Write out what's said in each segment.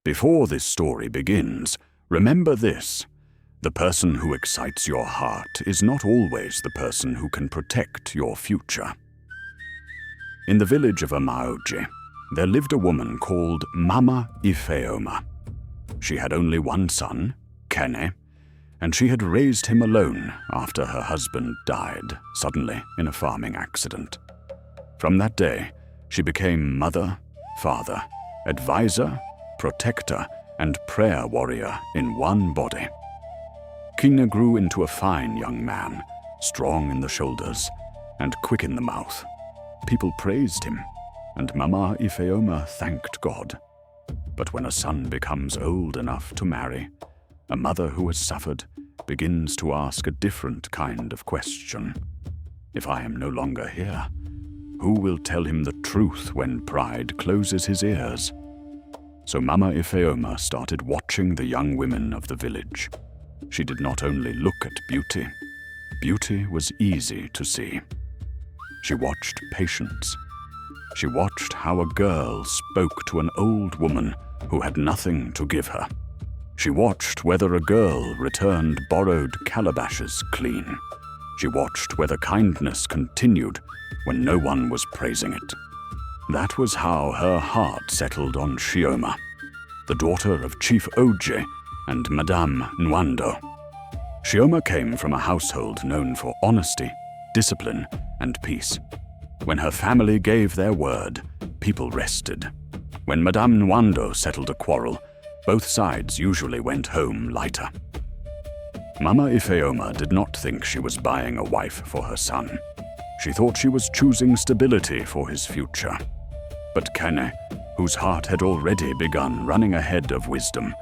Before this story begins, remember this. The person who excites your heart is not always the person who can protect your future. In the village of Amaoji, there lived a woman called Mama Ifeoma. She had only one son, Kene, and she had raised him alone after her husband died suddenly in a farming accident. From that day, she became mother, father, advisor, protector, and prayer warrior in one body. Kene grew into a fine young man, strong in the shoulders and quick in the mouth. People praised him, and Mama Ifeoma thanked God. But when a son becomes old enough to marry, a mother who has suffered begins to ask a different kind of question. If I am no longer here, who will tell him the truth when pride closes his ears? So Mama Ifeoma started watching the young women of the village. She did not only look at beauty. Beauty was easy to see. She watched patience. She watched how a girl spoke to an old woman who had nothing to give her. She watched whether a girl returned borrowed calabashes clean. She watched whether kindness continued when no one was praising it. That was how her heart settled on Shioma, the daughter of Chief Oje and Madame Nwando. Shioma came from a household known for honesty, discipline, and peace. When her family gave their word, people rested. When Madame Nwando settled a quarrel, both sides usually went home lighter. Mama Ifeoma did not think she was buying a wife for her son. She thought she was choosing stability for his future. But Kene, whose heart had already begun running ahead of wisdom,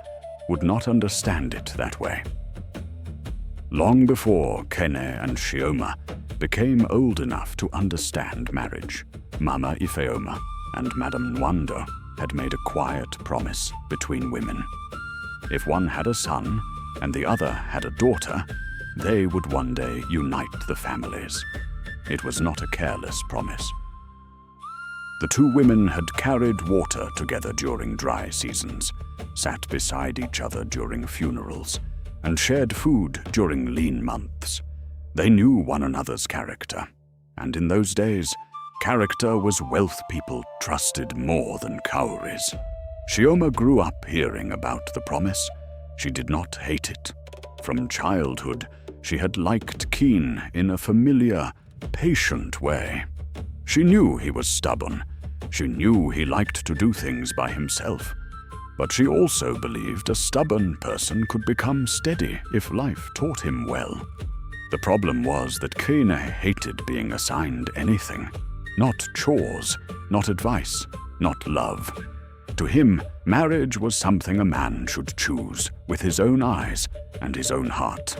would not understand it that way. Long before Kene and Shioma became old enough to understand marriage, Mama Ifeoma and Madame Nwando had made a quiet promise between women. If one had a son and the other had a daughter, they would one day unite the families. It was not a careless promise. The two women had carried water together during dry seasons, sat beside each other during funerals, and shared food during lean months. They knew one another's character, and in those days, character was wealth people trusted more than cowries. Shioma grew up hearing about the promise. She did not hate it. From childhood, she had liked Keen in a familiar, patient way. She knew he was stubborn. She knew he liked to do things by himself. But she also believed a stubborn person could become steady if life taught him well. The problem was that Kene hated being assigned anything. Not chores, not advice, not love. To him, marriage was something a man should choose with his own eyes and his own heart.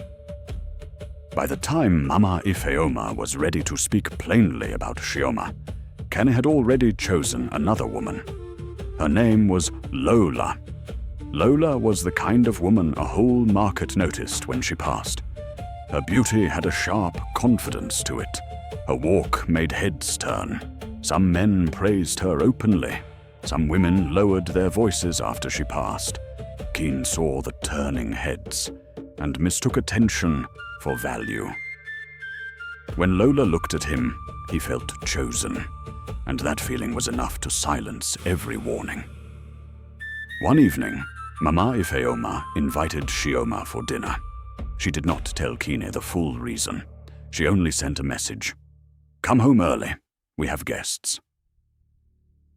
By the time Mama Ifeoma was ready to speak plainly about Shioma, Kene had already chosen another woman. Her name was Lola. Lola was the kind of woman a whole market noticed when she passed. Her beauty had a sharp confidence to it. Her walk made heads turn. Some men praised her openly. Some women lowered their voices after she passed. Keen saw the turning heads and mistook attention for value. When Lola looked at him, he felt chosen, and that feeling was enough to silence every warning. One evening, Mama Ifeoma invited Shioma for dinner. She did not tell Kene the full reason. She only sent a message. "Come home early. We have guests."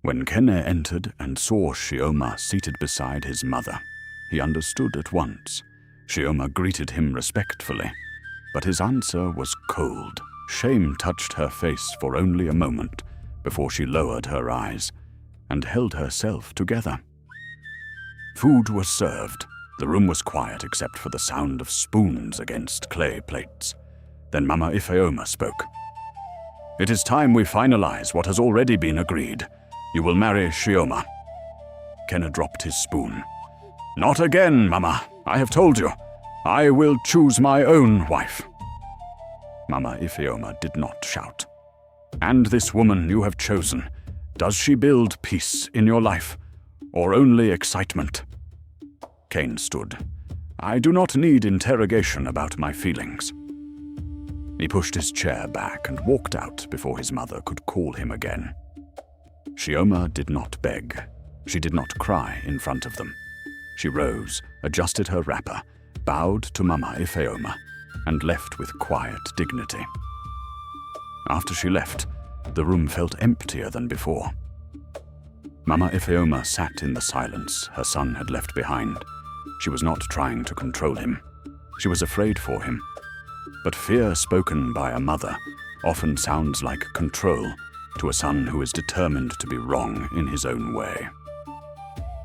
When Kene entered and saw Shioma seated beside his mother, he understood at once. Shioma greeted him respectfully, but his answer was cold. Shame touched her face for only a moment before she lowered her eyes and held herself together. Food was served. The room was quiet except for the sound of spoons against clay plates. Then Mama Ifeoma spoke. "It is time we finalize what has already been agreed. You will marry Shioma." Kene dropped his spoon. "Not again, Mama. I have told you. I will choose my own wife." Mama Ifeoma did not shout. "And this woman you have chosen, does she build peace in your life, or only excitement?" Cain stood. "I do not need interrogation about my feelings." He pushed his chair back and walked out before his mother could call him again. Xioma did not beg. She did not cry in front of them. She rose, adjusted her wrapper, bowed to Mama Ifeoma, and left with quiet dignity. After she left, the room felt emptier than before. Mama Ifeoma sat in the silence her son had left behind. She was not trying to control him. She was afraid for him. But fear spoken by a mother often sounds like control to a son who is determined to be wrong in his own way.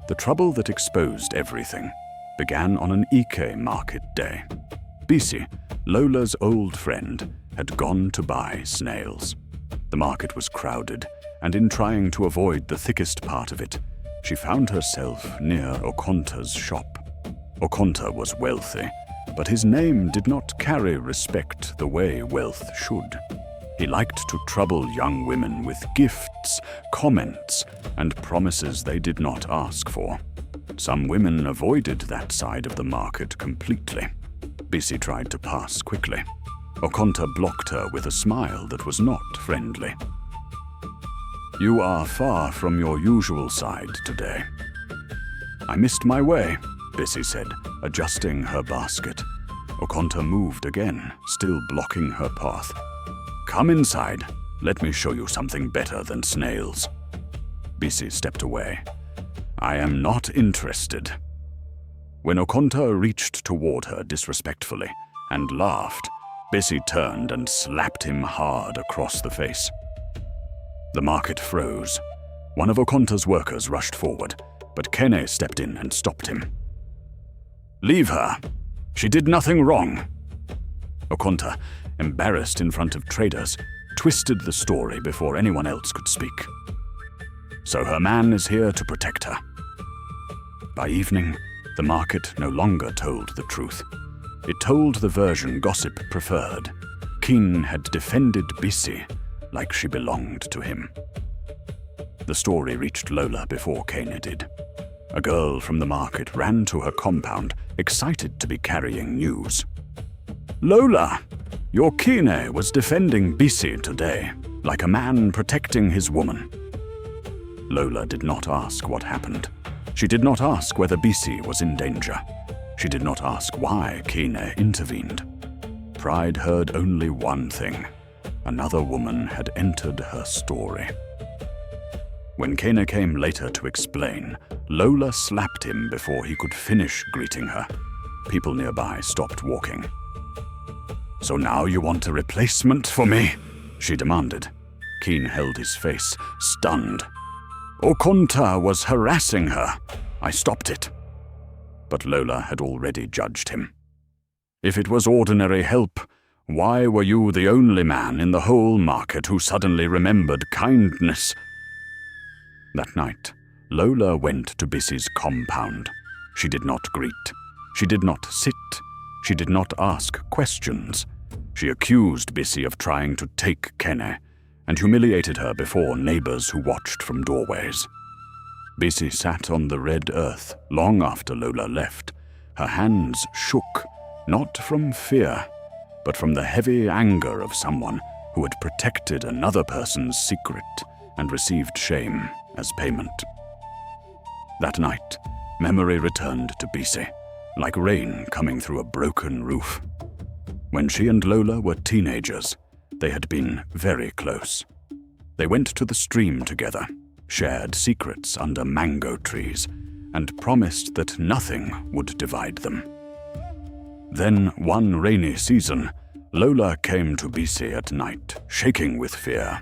The trouble that exposed everything began on an Ike market day. Bisi, Lola's old friend, had gone to buy snails. The market was crowded, and in trying to avoid the thickest part of it, she found herself near Okonta's shop. Okonta was wealthy, but his name did not carry respect the way wealth should. He liked to trouble young women with gifts, comments, and promises they did not ask for. Some women avoided that side of the market completely. Bisi tried to pass quickly. Okonta blocked her with a smile that was not friendly. "You are far from your usual side today." "I missed my way," Bisi said, adjusting her basket. Okonta moved again, still blocking her path. "Come inside. Let me show you something better than snails." Bisi stepped away. "I am not interested." When Okonta reached toward her disrespectfully and laughed, Bisi turned and slapped him hard across the face. The market froze. One of Okonta's workers rushed forward, but Kene stepped in and stopped him. "Leave her. She did nothing wrong." Okonta, embarrassed in front of traders, twisted the story before anyone else could speak. "So her man is here to protect her." By evening, the market no longer told the truth. It told the version gossip preferred. Keen had defended Bisi like she belonged to him. The story reached Lola before Kene did. A girl from the market ran to her compound, excited to be carrying news. "Lola, your Kine was defending Bisi today, like a man protecting his woman." Lola did not ask what happened. She did not ask whether Bisi was in danger. She did not ask why Kine intervened. Pride heard only one thing. Another woman had entered her story. When Kene came later to explain, Lola slapped him before he could finish greeting her. People nearby stopped walking. "So now you want a replacement for me?" she demanded. Keen held his face, stunned. "Okonta was harassing her. I stopped it." But Lola had already judged him. "If it was ordinary help, why were you the only man in the whole market who suddenly remembered kindness?" That night, Lola went to Bisi's compound. She did not greet. She did not sit. She did not ask questions. She accused Bisi of trying to take Kene and humiliated her before neighbors who watched from doorways. Bisi sat on the red earth long after Lola left. Her hands shook, not from fear, but from the heavy anger of someone who had protected another person's secret and received shame as payment. That night, memory returned to Bisi, like rain coming through a broken roof. When she and Lola were teenagers, they had been very close. They went to the stream together, shared secrets under mango trees, and promised that nothing would divide them. Then, one rainy season, Lola came to Bisi at night, shaking with fear.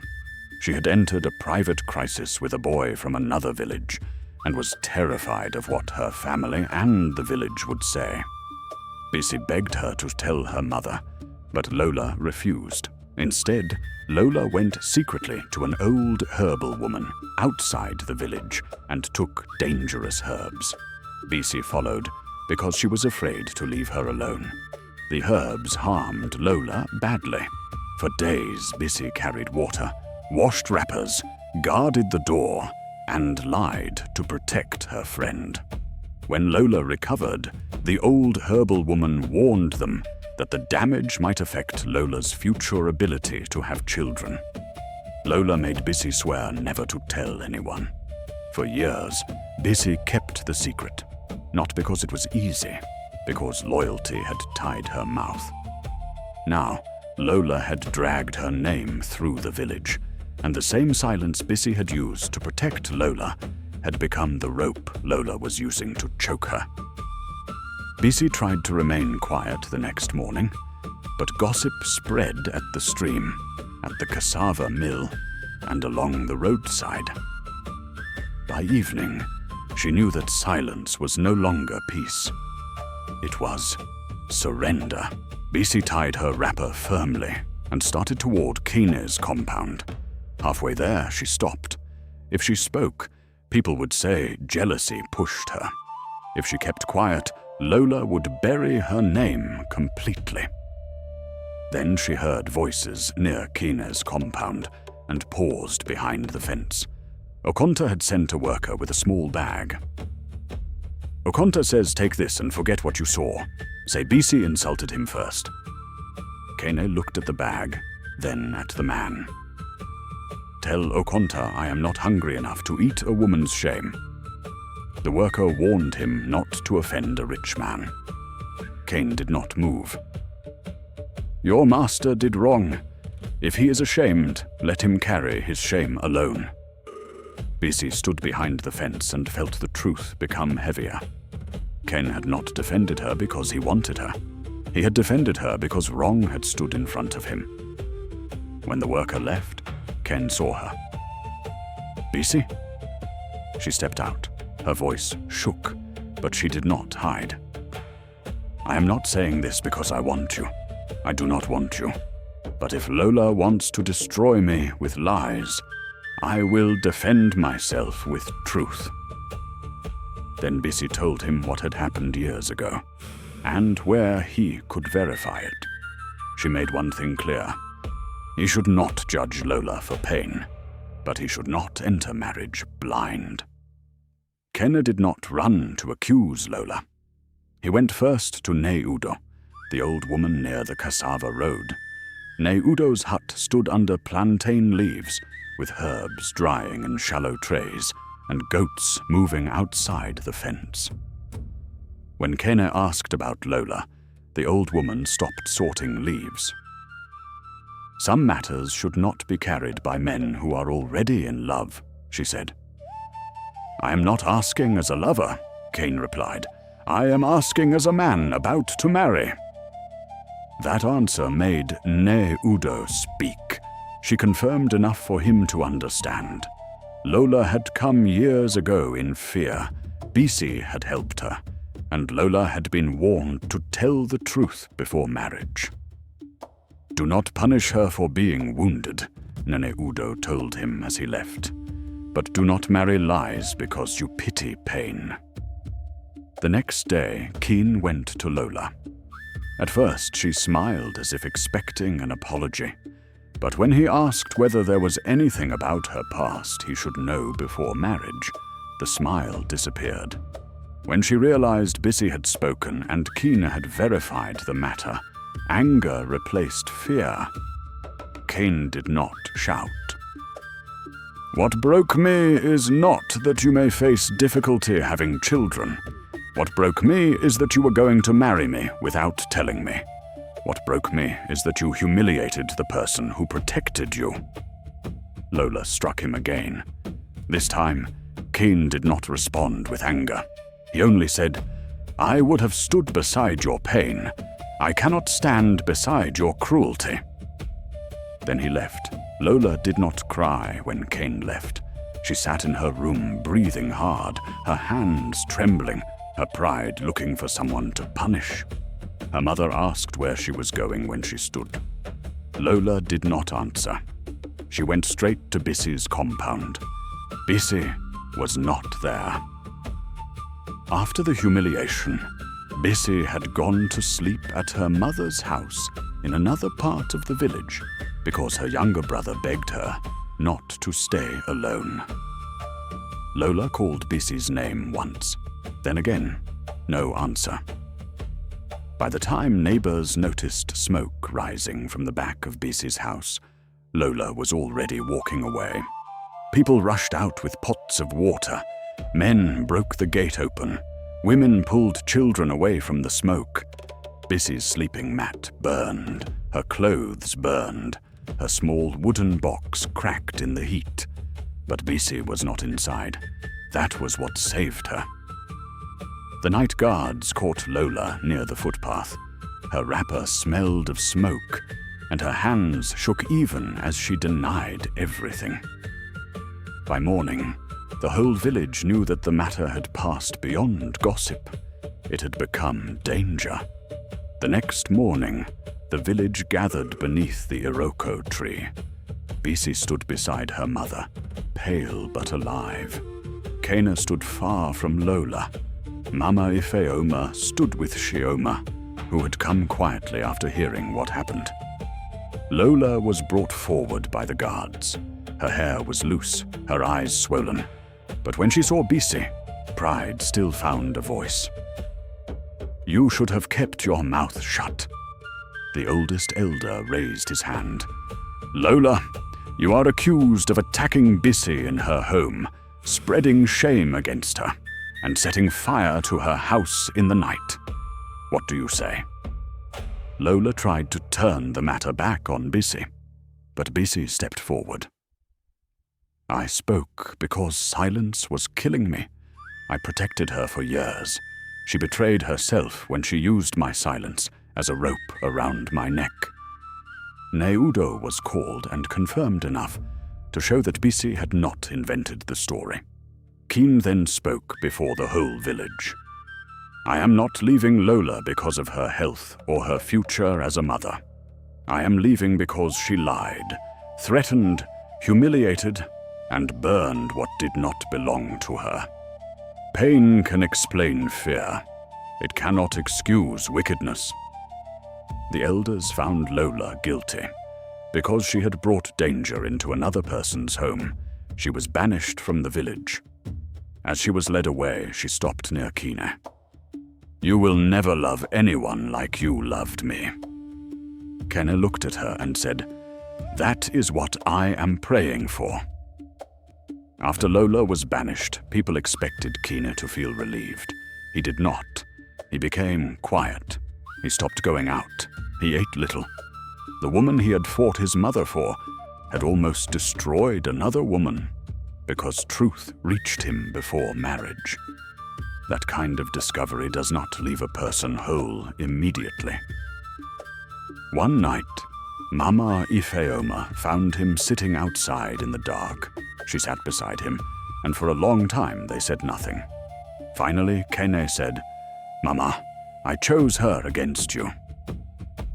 She had entered a private crisis with a boy from another village, and was terrified of what her family and the village would say. Bisi begged her to tell her mother, but Lola refused. Instead, Lola went secretly to an old herbal woman outside the village and took dangerous herbs. Bisi followed because she was afraid to leave her alone. The herbs harmed Lola badly. For days, Bisi carried water, washed wrappers, guarded the door, and lied to protect her friend. When Lola recovered, the old herbal woman warned them that the damage might affect Lola's future ability to have children. Lola made Bissy swear never to tell anyone. For years, Bissy kept the secret, not because it was easy, because loyalty had tied her mouth. Now, Lola had dragged her name through the village, and the same silence Bissy had used to protect Lola had become the rope Lola was using to choke her. Bissy tried to remain quiet the next morning, but gossip spread at the stream, at the cassava mill, and along the roadside. By evening, she knew that silence was no longer peace. It was surrender. Bissy tied her wrapper firmly and started toward Kine's compound. Halfway there, she stopped. If she spoke, people would say jealousy pushed her. If she kept quiet, Lola would bury her name completely. Then she heard voices near Kine's compound and paused behind the fence. Okonta had sent a worker with a small bag. Okonta says take this and forget what you saw. Say Bissy insulted him first. Kine looked at the bag, then at the man. Tell Okonta I am not hungry enough to eat a woman's shame. The worker warned him not to offend a rich man. Kane did not move. Your master did wrong. If he is ashamed, let him carry his shame alone. Bissy stood behind the fence and felt the truth become heavier. Ken had not defended her because he wanted her. He had defended her because wrong had stood in front of him. When the worker left, Ken saw her. Bissy? She stepped out. Her voice shook, but she did not hide. I am not saying this because I want you. I do not want you. But if Lola wants to destroy me with lies, I will defend myself with truth. Then Bissy told him what had happened years ago, and where he could verify it. She made one thing clear. He should not judge Lola for pain, but he should not enter marriage blind. Kenna did not run to accuse Lola. He went first to Ne Udo, the old woman near the cassava road. Ne Udo's hut stood under plantain leaves, with herbs drying in shallow trays and goats moving outside the fence. When Kene asked about Lola, the old woman stopped sorting leaves. Some matters should not be carried by men who are already in love, she said. I am not asking as a lover, Kane replied. I am asking as a man about to marry. That answer made Ne Udo speak. She confirmed enough for him to understand. Lola had come years ago in fear. Bissy had helped her, and Lola had been warned to tell the truth before marriage. Do not punish her for being wounded, Nene Udo told him as he left. But do not marry lies because you pity pain. The next day, Keen went to Lola. At first, she smiled as if expecting an apology. But when he asked whether there was anything about her past he should know before marriage, the smile disappeared. When she realized Bissy had spoken and Keena had verified the matter, anger replaced fear. Kane did not shout. What broke me is not that you may face difficulty having children. What broke me is that you were going to marry me without telling me. What broke me is that you humiliated the person who protected you. Lola struck him again. This time, Kane did not respond with anger. He only said, I would have stood beside your pain. I cannot stand beside your cruelty. Then he left. Lola did not cry when Kane left. She sat in her room, breathing hard, her hands trembling, her pride looking for someone to punish. Her mother asked where she was going when she stood. Lola did not answer. She went straight to Bissy's compound. Bissy was not there. After the humiliation, Bissy had gone to sleep at her mother's house in another part of the village because her younger brother begged her not to stay alone. Lola called Bissy's name once. Then again, no answer. By the time neighbors noticed smoke rising from the back of Bisi's house, Lola was already walking away. People rushed out with pots of water. Men broke the gate open. Women pulled children away from the smoke. Bisi's sleeping mat burned. Her clothes burned. Her small wooden box cracked in the heat. But Bisi was not inside. That was what saved her. The night guards caught Lola near the footpath. Her wrapper smelled of smoke, and her hands shook even as she denied everything. By morning, the whole village knew that the matter had passed beyond gossip. It had become danger. The next morning, the village gathered beneath the Iroko tree. Bisi stood beside her mother, pale but alive. Kena stood far from Lola. Mama Ifeoma stood with Shioma, who had come quietly after hearing what happened. Lola was brought forward by the guards. Her hair was loose, her eyes swollen. But when she saw Bisi, pride still found a voice. "You should have kept your mouth shut." The oldest elder raised his hand. "Lola, you are accused of attacking Bisi in her home, spreading shame against her, and setting fire to her house in the night. What do you say?" Lola tried to turn the matter back on Bisi, but Bisi stepped forward. "I spoke because silence was killing me. I protected her for years. She betrayed herself when she used my silence as a rope around my neck." Neudo was called and confirmed enough to show that Bisi had not invented the story. Keen then spoke before the whole village. "I am not leaving Lola because of her health or her future as a mother. I am leaving because she lied, threatened, humiliated, and burned what did not belong to her. Pain can explain fear. It cannot excuse wickedness." The elders found Lola guilty. Because she had brought danger into another person's home, she was banished from the village. As she was led away, she stopped near Kine. "You will never love anyone like you loved me." Kene looked at her and said, "That is what I am praying for." After Lola was banished, people expected Kine to feel relieved. He did not. He became quiet. He stopped going out. He ate little. The woman he had fought his mother for had almost destroyed another woman, because truth reached him before marriage. That kind of discovery does not leave a person whole immediately. One night, Mama Ifeoma found him sitting outside in the dark. She sat beside him, and for a long time they said nothing. Finally, Kene said, "Mama, I chose her against you."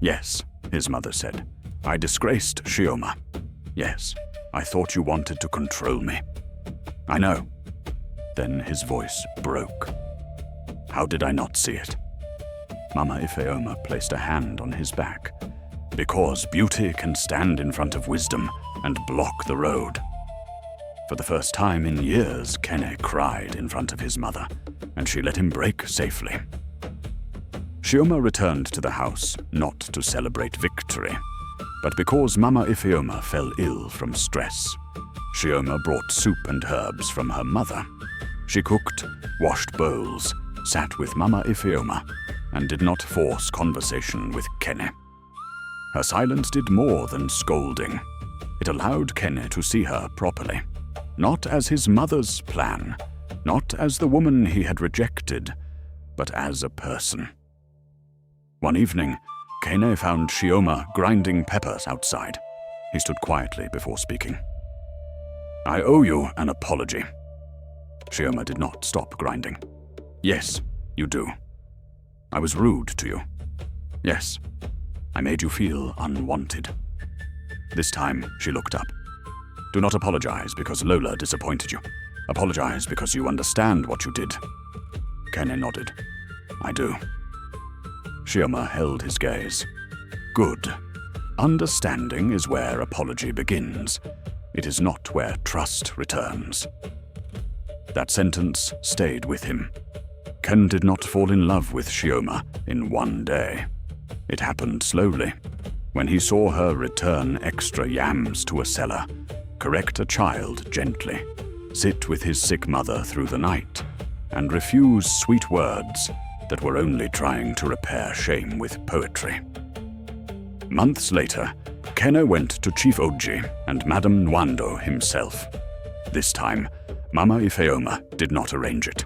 "Yes," his mother said. "I disgraced Shioma. Yes, I thought you wanted to control me." "I know." Then his voice broke. "How did I not see it?" Mama Ifeoma placed a hand on his back. "Because beauty can stand in front of wisdom and block the road." For the first time in years, Kene cried in front of his mother, and she let him break safely. Shioma returned to the house, not to celebrate victory, but because Mama Ifeoma fell ill from stress. Shioma brought soup and herbs from her mother. She cooked, washed bowls, sat with Mama Ifeoma, and did not force conversation with Kene. Her silence did more than scolding. It allowed Kene to see her properly, not as his mother's plan, not as the woman he had rejected, but as a person. One evening, Kene found Shioma grinding peppers outside. He stood quietly before speaking. "I owe you an apology." Shioma did not stop grinding. "Yes, you do. I was rude to you. Yes, I made you feel unwanted." This time, she looked up. "Do not apologize because Lola disappointed you. Apologize because you understand what you did." Kene nodded. "I do." Shioma held his gaze. "Good. Understanding is where apology begins. It is not where trust returns." That sentence stayed with him. Ken did not fall in love with Shioma in one day. It happened slowly, when he saw her return extra yams to a cellar, correct a child gently, sit with his sick mother through the night, and refuse sweet words that were only trying to repair shame with poetry. Months later, Kena went to Chief Oji and Madame Nwando himself. This time, Mama Ifeoma did not arrange it.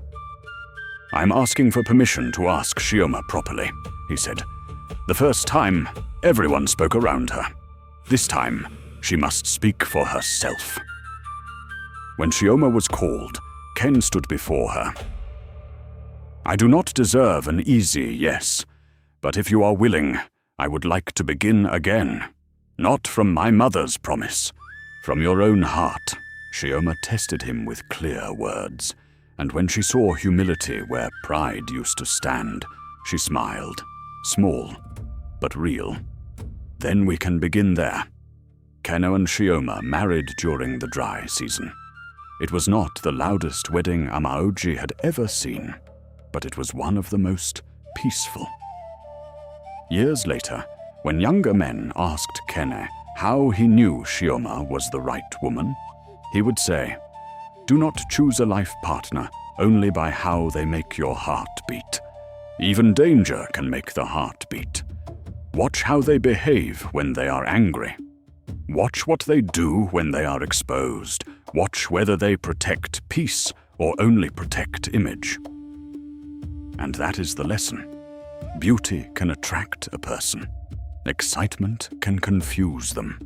"I'm asking for permission to ask Shioma properly," he said. "The first time, everyone spoke around her. This time, she must speak for herself." When Shioma was called, Ken stood before her. "I do not deserve an easy yes, but if you are willing, I would like to begin again. Not from my mother's promise, from your own heart." Shioma tested him with clear words, and when she saw humility where pride used to stand, she smiled, small but real. "Then we can begin there." Keno and Shioma married during the dry season. It was not the loudest wedding Amaoji had ever seen, but it was one of the most peaceful. Years later, when younger men asked Kene how he knew Shioma was the right woman, he would say, "Do not choose a life partner only by how they make your heart beat. Even danger can make the heart beat. Watch how they behave when they are angry. Watch what they do when they are exposed. Watch whether they protect peace or only protect image." And that is the lesson. Beauty can attract a person. Excitement can confuse them.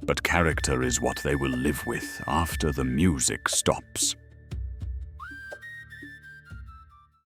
But character is what they will live with after the music stops.